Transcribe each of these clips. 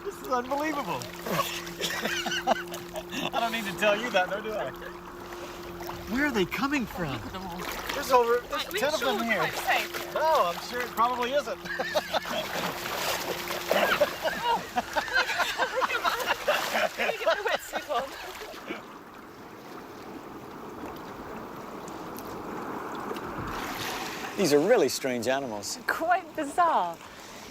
This is unbelievable. I don't need to tell you that, nor do I. Where are they coming from? Look at them all. There's 10 of sure them here. Quite safe? No, I'm sure it probably isn't. Let me get my wetsuit on. These are really strange animals. Quite bizarre.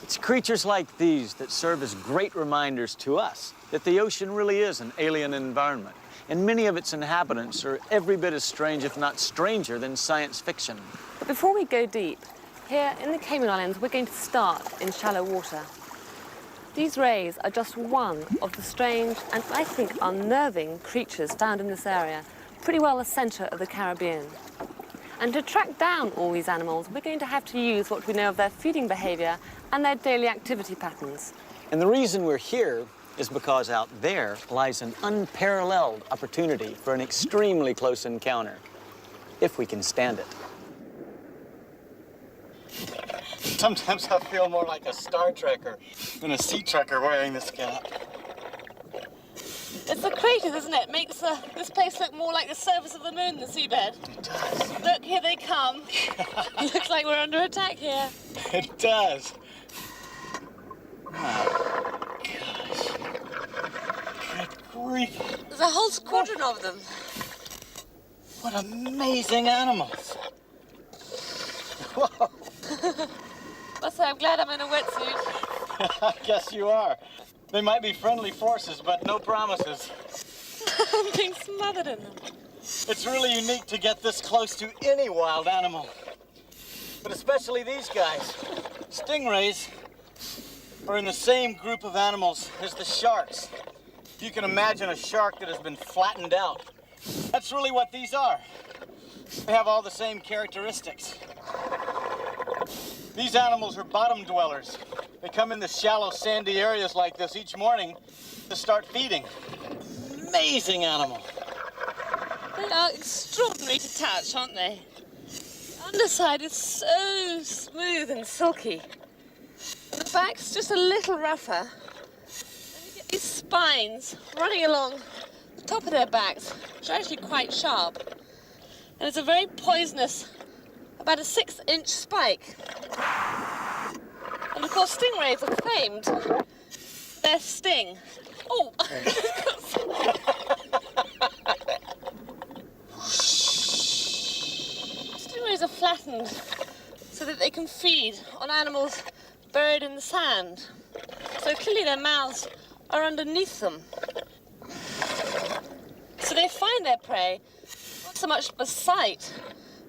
It's creatures like these that serve as great reminders to us that the ocean really is an alien environment, and many of its inhabitants are every bit as strange, if not stranger, than science fiction. But before we go deep, here in the Cayman Islands, we're going to start in shallow water. These rays are just one of the strange and, I think, unnerving creatures found in this area, pretty well the centre of the Caribbean. And to track down all these animals, we're going to have to use what we know of their feeding behaviour and their daily activity patterns. And the reason we're here is because out there lies an unparalleled opportunity for an extremely close encounter, if we can stand it. Sometimes I feel more like a Star Trekker than a sea trekker wearing this cap. It's the craters, isn't it? Makes this place look more like the surface of the moon than the seabed. It does. Look, here they come. Looks like we're under attack here. It does. Oh, gosh. Good grief. There's a whole squadron of them. What amazing animals. Whoa. Must say, I'm glad I'm in a wetsuit. I guess you are. They might be friendly forces, but no promises. I'm being smothered in them. It's really unique to get this close to any wild animal. But especially these guys. Stingrays are in the same group of animals as the sharks. You can imagine a shark that has been flattened out. That's really what these are. They have all the same characteristics. These animals are bottom dwellers. They come into shallow, sandy areas like this each morning to start feeding. Amazing animal. They are extraordinary to touch, aren't they? The underside is so smooth and silky. The back's just a little rougher. And you get these spines running along the top of their backs, which are actually quite sharp. And it's a very poisonous, about a 6-inch spike. And of course, stingrays are famed for their sting. Oh! Stingrays are flattened so that they can feed on animals buried in the sand. So clearly their mouths are underneath them. So they find their prey not so much by sight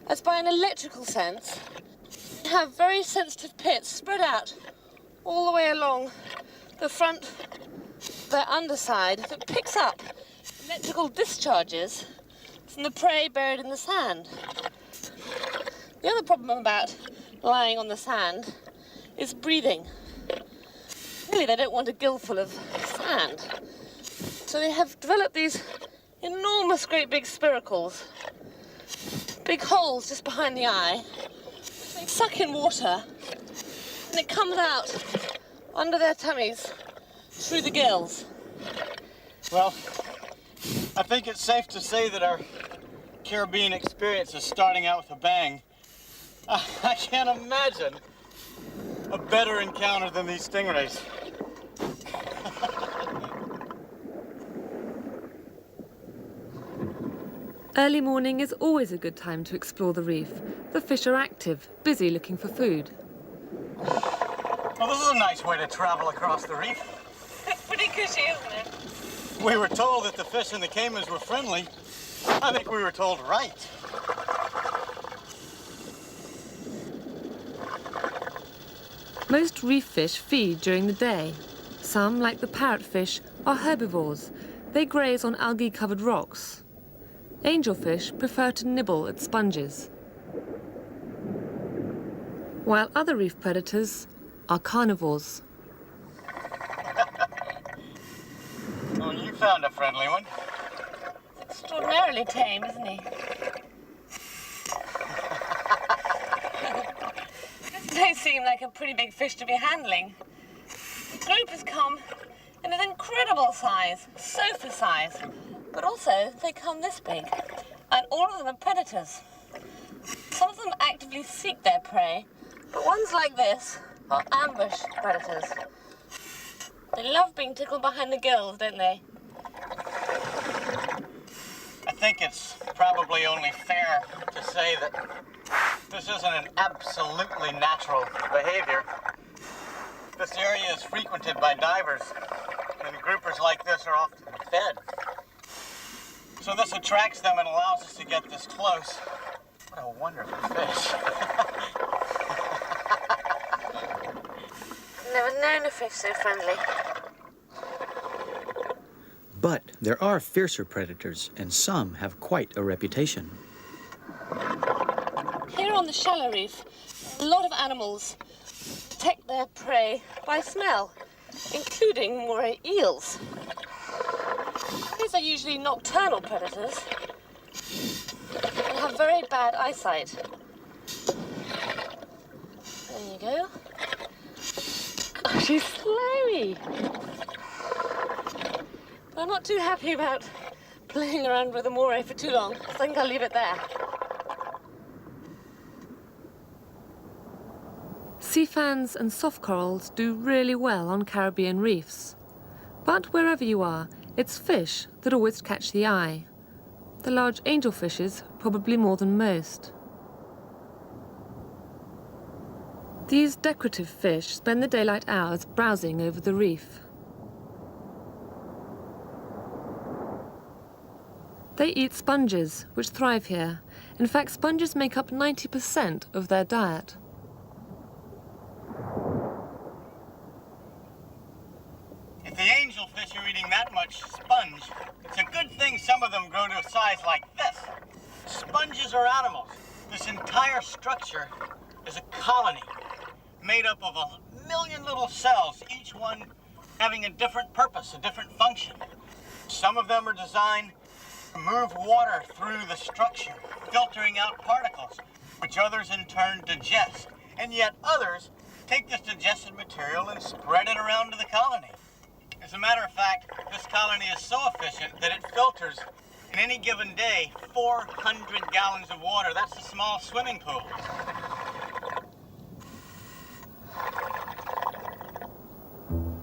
as by an electrical sense. They have very sensitive pits spread out all the way along the front of their underside that picks up electrical discharges from the prey buried in the sand. The other problem about lying on the sand is breathing. Really, they don't want a gillful of sand. So they have developed these enormous, great big spiracles, big holes just behind the eye. They suck in water, and it comes out under their tummies through the gills. Well, I think it's safe to say that our Caribbean experience is starting out with a bang. I can't imagine a better encounter than these stingrays. Early morning is always a good time to explore the reef. The fish are active, busy looking for food. Well, this is a nice way to travel across the reef. It's pretty cushy, isn't it? We were told that the fish in the Caymans were friendly. I think we were told right. Most reef fish feed during the day. Some, like the parrotfish, are herbivores. They graze on algae-covered rocks. Angelfish prefer to nibble at sponges, while other reef predators are carnivores. Well, you found a friendly one. Extraordinarily tame, isn't he? They seem like a pretty big fish to be handling. Groupers come in an incredible size, sofa size, but also they come this big, and all of them are predators. Some of them actively seek their prey, but ones like this are ambush predators. They love being tickled behind the gills, don't they? I think it's probably only fair to say that this isn't an absolutely natural behavior. This area is frequented by divers, and groupers like this are often fed. So this attracts them and allows us to get this close. What a wonderful fish. Never known a fish so friendly. But there are fiercer predators, and some have quite a reputation. Here on the shallow reef, a lot of animals detect their prey by smell, including moray eels. These are usually nocturnal predators and have very bad eyesight. There you go. Oh, she's slimy. I'm not too happy about playing around with a moray for too long. I think I'll leave it there. Sea fans and soft corals do really well on Caribbean reefs. But wherever you are, it's fish that always catch the eye. The large angelfishes probably more than most. These decorative fish spend the daylight hours browsing over the reef. They eat sponges, which thrive here. In fact, sponges make up 90% of their diet. If the angelfish are eating that much sponge, it's a good thing some of them grow to a size like this. Sponges are animals. This entire structure is a colony made up of 1 million little cells, each one having a different purpose, a different function. Some of them are designed to move water through the structure, filtering out particles, which others in turn digest. And yet others take this digested material and spread it around to the colony. As a matter of fact, this colony is so efficient that it filters, in any given day, 400 gallons of water. That's a small swimming pool.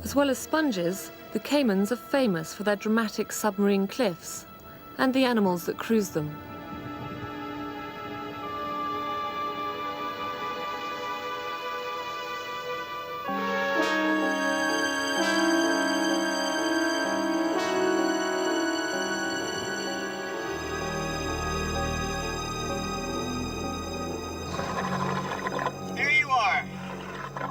As well as sponges, the caimans are famous for their dramatic submarine cliffs and the animals that cruise them. Here you are.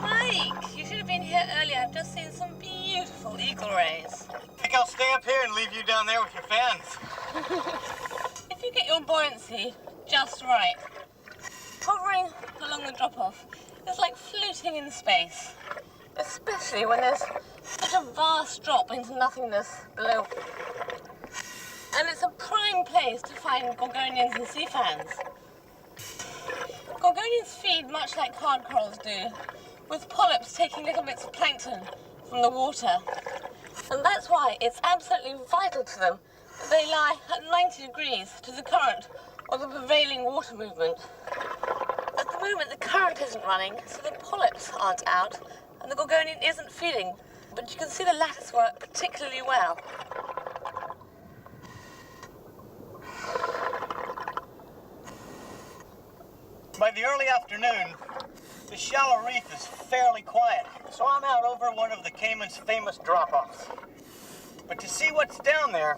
Mike, you should have been here earlier. I've just seen some beautiful eagle rays. I think I'll stay up here and leave you down there with your fans. If you get your buoyancy just right, hovering along the drop-off is like floating in space, especially when there's such a vast drop into nothingness below. And it's a prime place to find gorgonians and sea fans. Gorgonians feed much like hard corals do, with polyps taking little bits of plankton from the water. And that's why it's absolutely vital to them that they lie at 90 degrees to the current or the prevailing water movement. At the moment, the current isn't running, so the polyps aren't out, and the gorgonian isn't feeding. But you can see the lattice work particularly well. By the early afternoon, the shallow reef is fairly quiet, so I'm out over one of the Cayman's famous drop-offs. But to see what's down there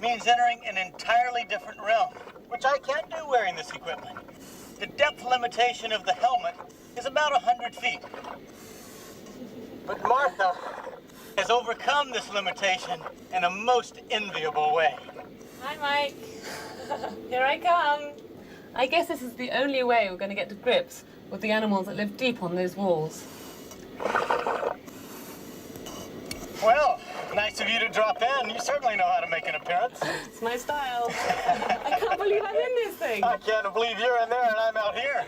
means entering an entirely different realm, which I can't do wearing this equipment. The depth limitation of the helmet is about 100 feet. But Martha has overcome this limitation in a most enviable way. Hi, Mike. Here I come. I guess this is the only way we're going to get to grips with the animals that live deep on those walls. Well, nice of you to drop in. You certainly know how to make an appearance. It's my style. I can't believe I'm in this thing. I can't believe you're in there and I'm out here.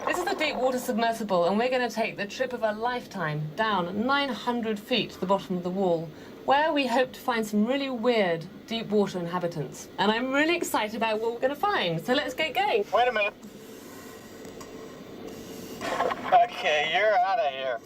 This is the deep water submersible, and we're going to take the trip of a lifetime down 900 feet to the bottom of the wall, where we hope to find some really weird deep water inhabitants. And I'm really excited about what we're going to find, so let's get going. Wait a minute. Okay, you're out of here.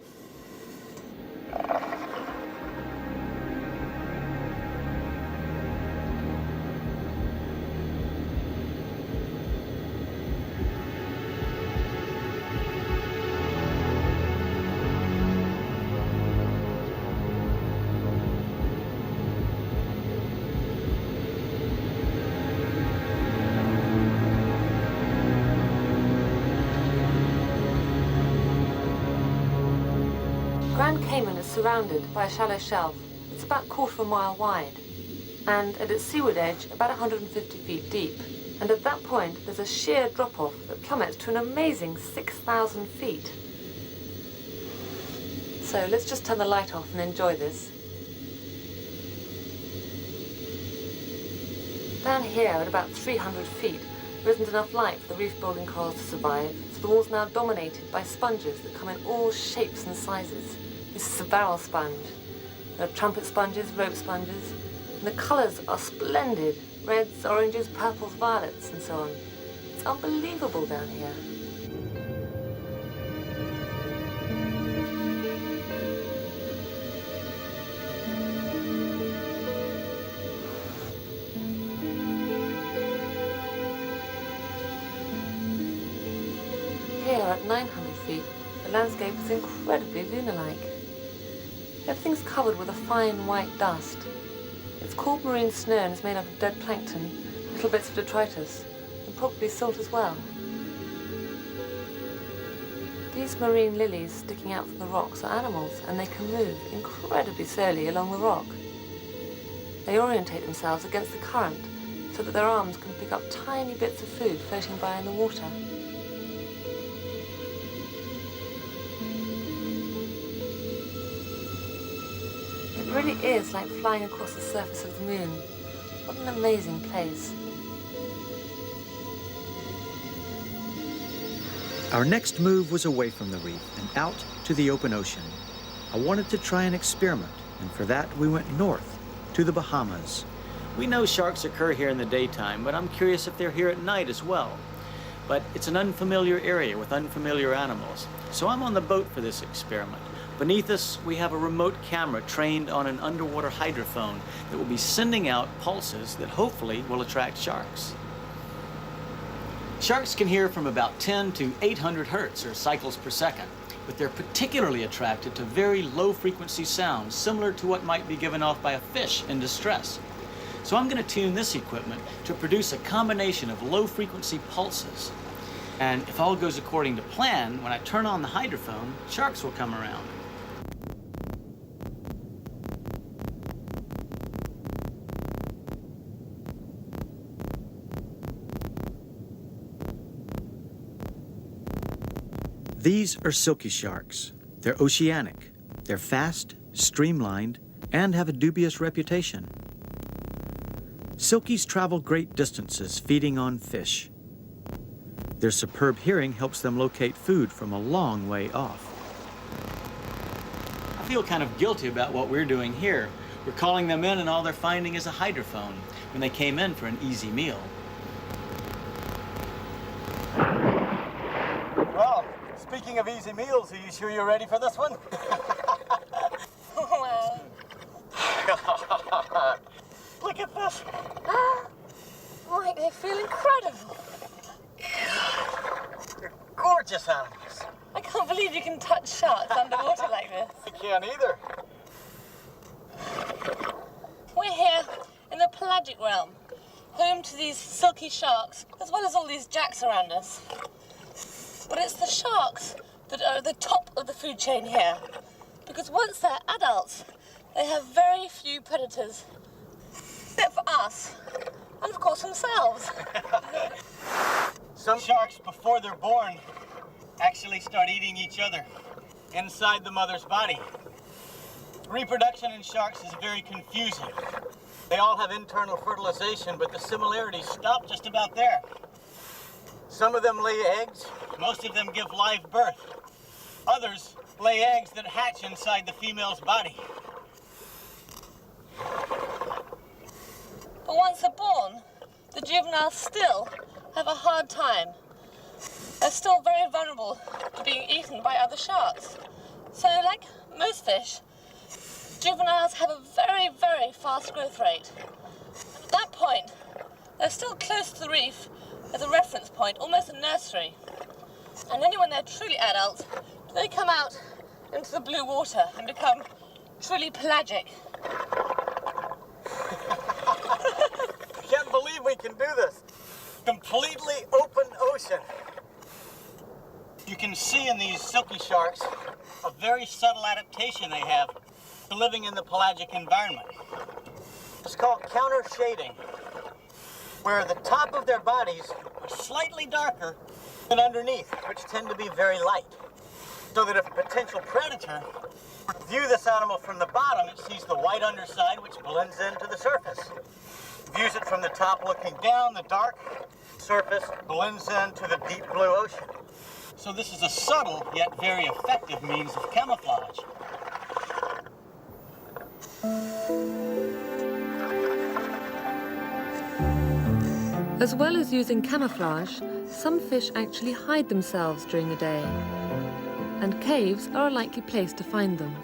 Grand Cayman is surrounded by a shallow shelf. It's about a quarter of a mile wide, and at its seaward edge, about 150 feet deep. And at that point, there's a sheer drop-off that plummets to an amazing 6,000 feet. So let's just turn the light off and enjoy this. Down here, at about 300 feet, there isn't enough light for the reef-building corals to survive, so the wall's now dominated by sponges that come in all shapes and sizes. This is a barrel sponge. There are trumpet sponges, rope sponges, and the colours are splendid. Reds, oranges, purples, violets, and so on. It's unbelievable down here. Here at 900 feet, the landscape is incredibly lunar-like. Everything's covered with a fine white dust. It's called marine snow and is made up of dead plankton, little bits of detritus, and probably salt as well. These marine lilies sticking out from the rocks are animals, and they can move incredibly slowly along the rock. They orientate themselves against the current so that their arms can pick up tiny bits of food floating by in the water. It really is like flying across the surface of the moon. What an amazing place. Our next move was away from the reef and out to the open ocean. I wanted to try an experiment, and for that we went north to the Bahamas. We know sharks occur here in the daytime, but I'm curious if they're here at night as well. But it's an unfamiliar area with unfamiliar animals, so I'm on the boat for this experiment. Beneath us, we have a remote camera trained on an underwater hydrophone that will be sending out pulses that hopefully will attract sharks. Sharks can hear from about 10 to 800 hertz, or cycles per second, but they're particularly attracted to very low-frequency sounds, similar to what might be given off by a fish in distress. So I'm going to tune this equipment to produce a combination of low-frequency pulses. And if all goes according to plan, when I turn on the hydrophone, sharks will come around. These are silky sharks. They're oceanic. They're fast, streamlined, and have a dubious reputation. Silkies travel great distances feeding on fish. Their superb hearing helps them locate food from a long way off. I feel kind of guilty about what we're doing here. We're calling them in and all they're finding is a hydrophone when they came in for an easy meal. Well, speaking of easy meals, are you sure you're ready for this one? Well, Look at this. Mike, they feel incredible. They're gorgeous animals. I can't believe you can touch sharks underwater like this. I can't either. We're here in the pelagic realm, home to these silky sharks, as well as all these jacks around us. But it's the sharks that are at the top of the food chain here, because once they're adults, they have very few predators, except for us, and of course themselves. Some sharks, before they're born, actually start eating each other inside the mother's body. Reproduction in sharks is very confusing. They all have internal fertilization, but the similarities stop just about there. Some of them lay eggs, Most of them give live birth. Others lay eggs that hatch inside the female's body. But once they're born, the juveniles still have a hard time. They're still very vulnerable to being eaten by other sharks. So, like most fish, juveniles have a very, very fast growth rate. At that point, they're still close to the reef as a reference point, almost a nursery. And only when they're truly adults do they come out into the blue water and become truly pelagic. I can't believe we can do this. Completely open ocean. You can see in these silky sharks a very subtle adaptation they have to living in the pelagic environment. It's called counter shading, where the top of their bodies are slightly darker than underneath, which tend to be very light. So that if a potential predator views this animal from the bottom, it sees the white underside, which blends into the surface. Views it from the top looking down, the dark surface blends into the deep blue ocean. So this is a subtle yet very effective means of camouflage. As well as using camouflage, some fish actually hide themselves during the day, and caves are a likely place to find them.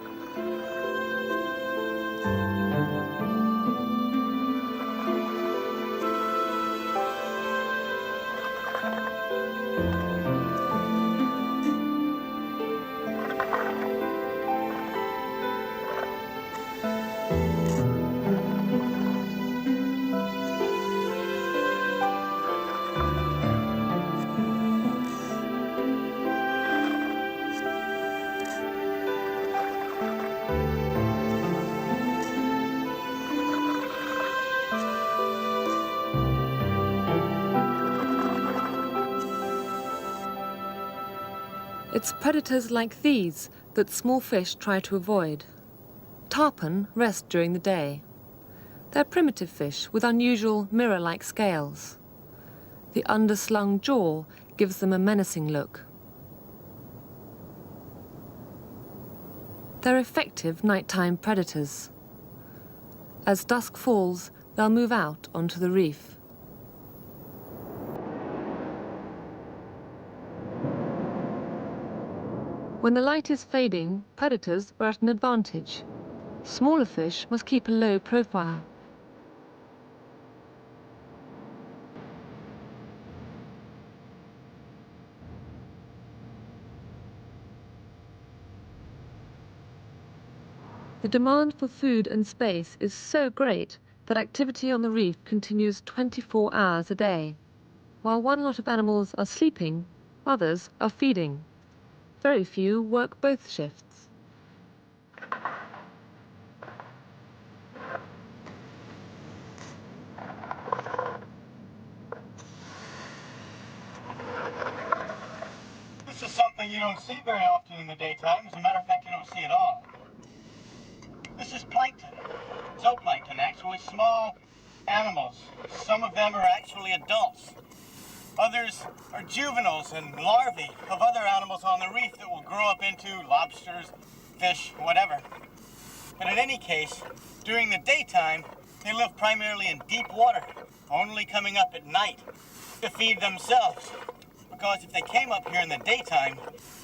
It's predators like these that small fish try to avoid. Tarpon rest during the day. They're primitive fish with unusual mirror-like scales. The underslung jaw gives them a menacing look. They're effective nighttime predators. As dusk falls, they'll move out onto the reef. When the light is fading, predators are at an advantage. Smaller fish must keep a low profile. The demand for food and space is so great that activity on the reef continues 24 hours a day. While one lot of animals are sleeping, others are feeding. Very few work both shifts. This is something you don't see very often in the daytime. As a matter of fact, you don't see it all. This is plankton. Zooplankton, actually small animals. Some of them are actually adults. Others are juveniles and larvae of other animals on the reef that will grow up into lobsters, fish, whatever. But in any case, during the daytime, they live primarily in deep water, only coming up at night to feed themselves. Because if they came up here in the daytime,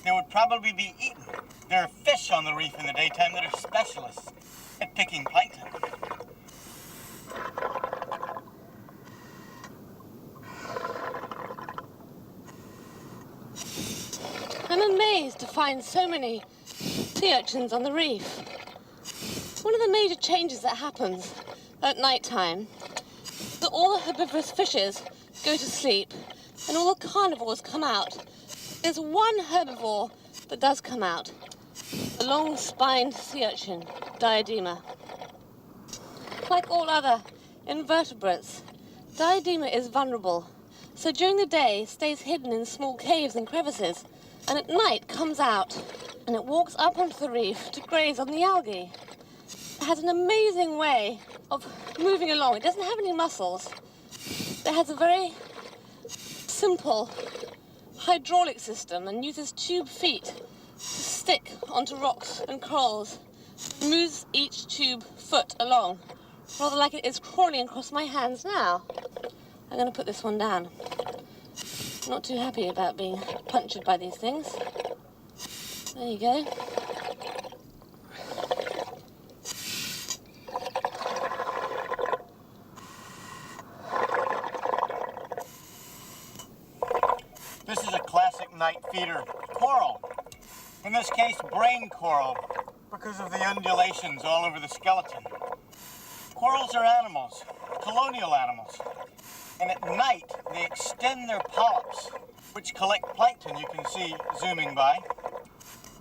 they would probably be eaten. There are fish on the reef in the daytime that are specialists at picking plankton. I'm amazed to find so many sea urchins on the reef. One of the major changes that happens at night time is that all the herbivorous fishes go to sleep and all the carnivores come out. There's one herbivore that does come out, a long-spined sea urchin, Diadema. Like all other invertebrates, Diadema is vulnerable, so during the day stays hidden in small caves and crevices, and at night comes out and it walks up onto the reef to graze on the algae. It has an amazing way of moving along. It doesn't have any muscles. It has a very simple hydraulic system and uses tube feet to stick onto rocks and corals. It moves each tube foot along, rather like it is crawling across my hands now. I'm going to put this one down. Not too happy about being punctured by these things. There you go. This is a classic night feeder coral. In this case, brain coral, because of the undulations all over the skeleton. Corals are animals, colonial animals. And at night, they extend their polyps, which collect plankton you can see zooming by.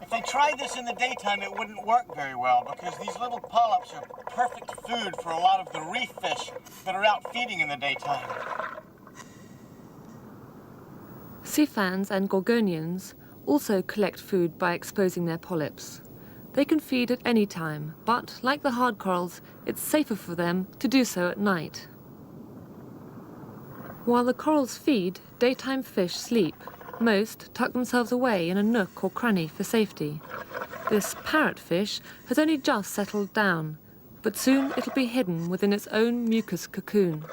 If they tried this in the daytime, it wouldn't work very well because these little polyps are perfect food for a lot of the reef fish that are out feeding in the daytime. Sea fans and gorgonians also collect food by exposing their polyps. They can feed at any time, but like the hard corals, it's safer for them to do so at night. While the corals feed, daytime fish sleep. Most tuck themselves away in a nook or cranny for safety. This parrotfish has only just settled down, but soon it'll be hidden within its own mucus cocoon.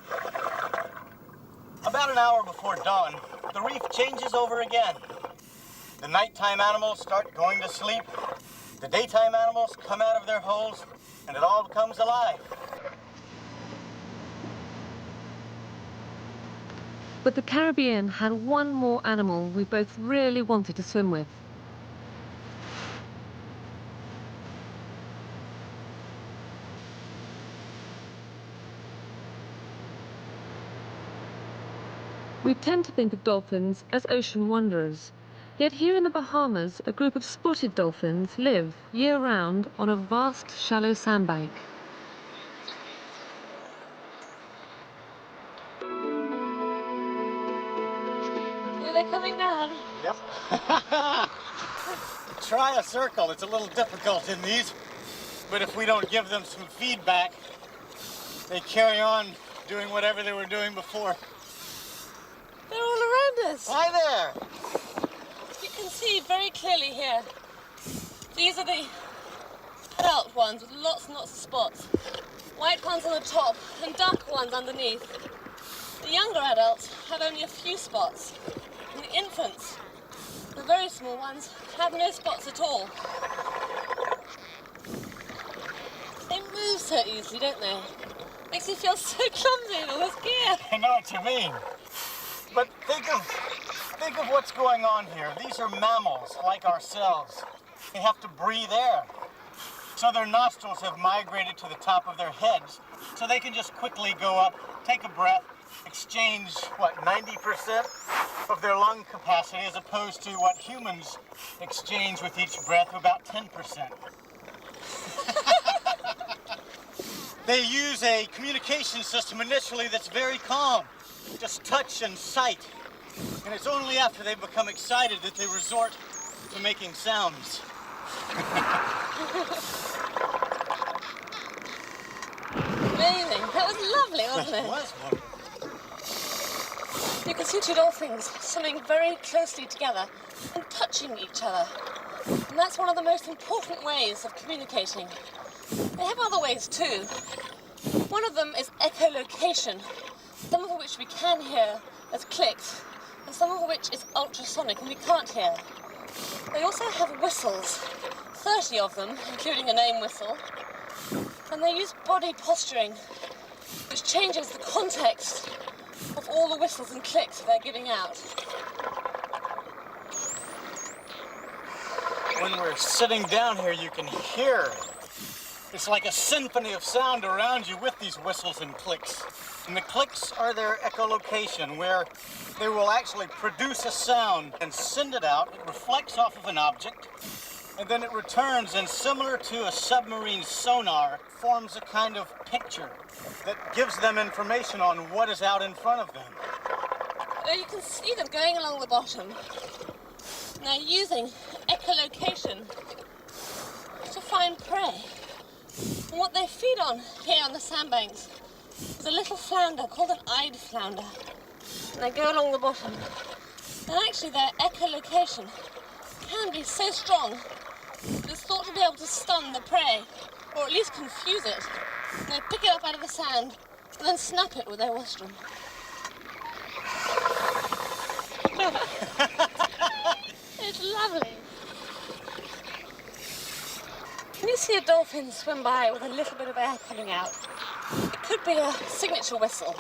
About an hour before dawn, the reef changes over again. The nighttime animals start going to sleep. The daytime animals come out of their holes, and it all comes alive. But the Caribbean had one more animal we both really wanted to swim with. We tend to think of dolphins as ocean wanderers. Yet here in the Bahamas, a group of spotted dolphins live year-round on a vast, shallow sandbank. They're coming down. Yep. Try a circle. It's a little difficult in these, but if we don't give them some feedback, they carry on doing whatever they were doing before. They're all around us. Hi there. You can see very clearly here. These are the adult ones with lots and lots of spots. White ones on the top and dark ones underneath. The younger adults have only a few spots. And the infants, the very small ones, have no spots at all. They move so easily, don't they? Makes you feel so clumsy in all this gear. I know what you mean. But think of what's going on here. These are mammals like ourselves. They have to breathe air. So their nostrils have migrated to the top of their heads, so they can just quickly go up, take a breath, exchange, 90% of their lung capacity, as opposed to what humans exchange with each breath, about 10%. They use a communication system initially that's very calm, just touch and sight. And it's only after they become excited that they resort to making sounds. Amazing. That was lovely, wasn't it? It was wonderful. You can see two dolphins swimming very closely together and touching each other. And that's one of the most important ways of communicating. They have other ways too. One of them is echolocation, some of which we can hear as clicks, and some of which is ultrasonic and we can't hear. They also have whistles, 30 of them, including a name whistle, and they use body posturing, which changes the context of all the whistles and clicks they're giving out. When we're sitting down here, you can hear. It's like a symphony of sound around you with these whistles and clicks. And the clicks are their echolocation, where they will actually produce a sound and send it out. It reflects off of an object, and then it returns, and similar to a submarine sonar, forms a kind of picture that gives them information on what is out in front of them. You can see them going along the bottom. They're using echolocation to find prey. And what they feed on here on the sandbanks is a little flounder called an eyed flounder. And they go along the bottom, And actually their echolocation can be so strong that it's thought to be able to stun the prey, or at least confuse it. And they pick it up out of the sand and then snap it with their rostrum. It's lovely. When you see a dolphin swim by with a little bit of air coming out, it could be a signature whistle.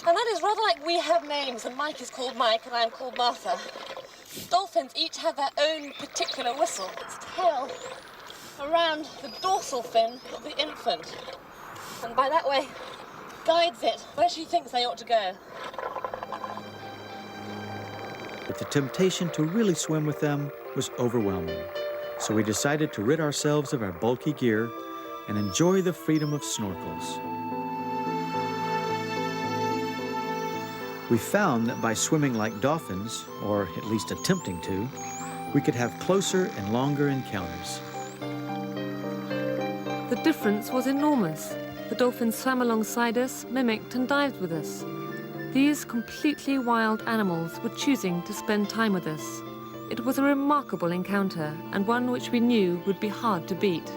And that is rather like we have names, and Mike is called Mike and I'm called Martha. Dolphins each have their own particular whistle. Its tail around the dorsal fin of the infant. And by that way, guides it where she thinks they ought to go. But the temptation to really swim with them was overwhelming. So we decided to rid ourselves of our bulky gear and enjoy the freedom of snorkels. We found that by swimming like dolphins, or at least attempting to, we could have closer and longer encounters. The difference was enormous. The dolphins swam alongside us, mimicked and dived with us. These completely wild animals were choosing to spend time with us. It was a remarkable encounter, and one which we knew would be hard to beat.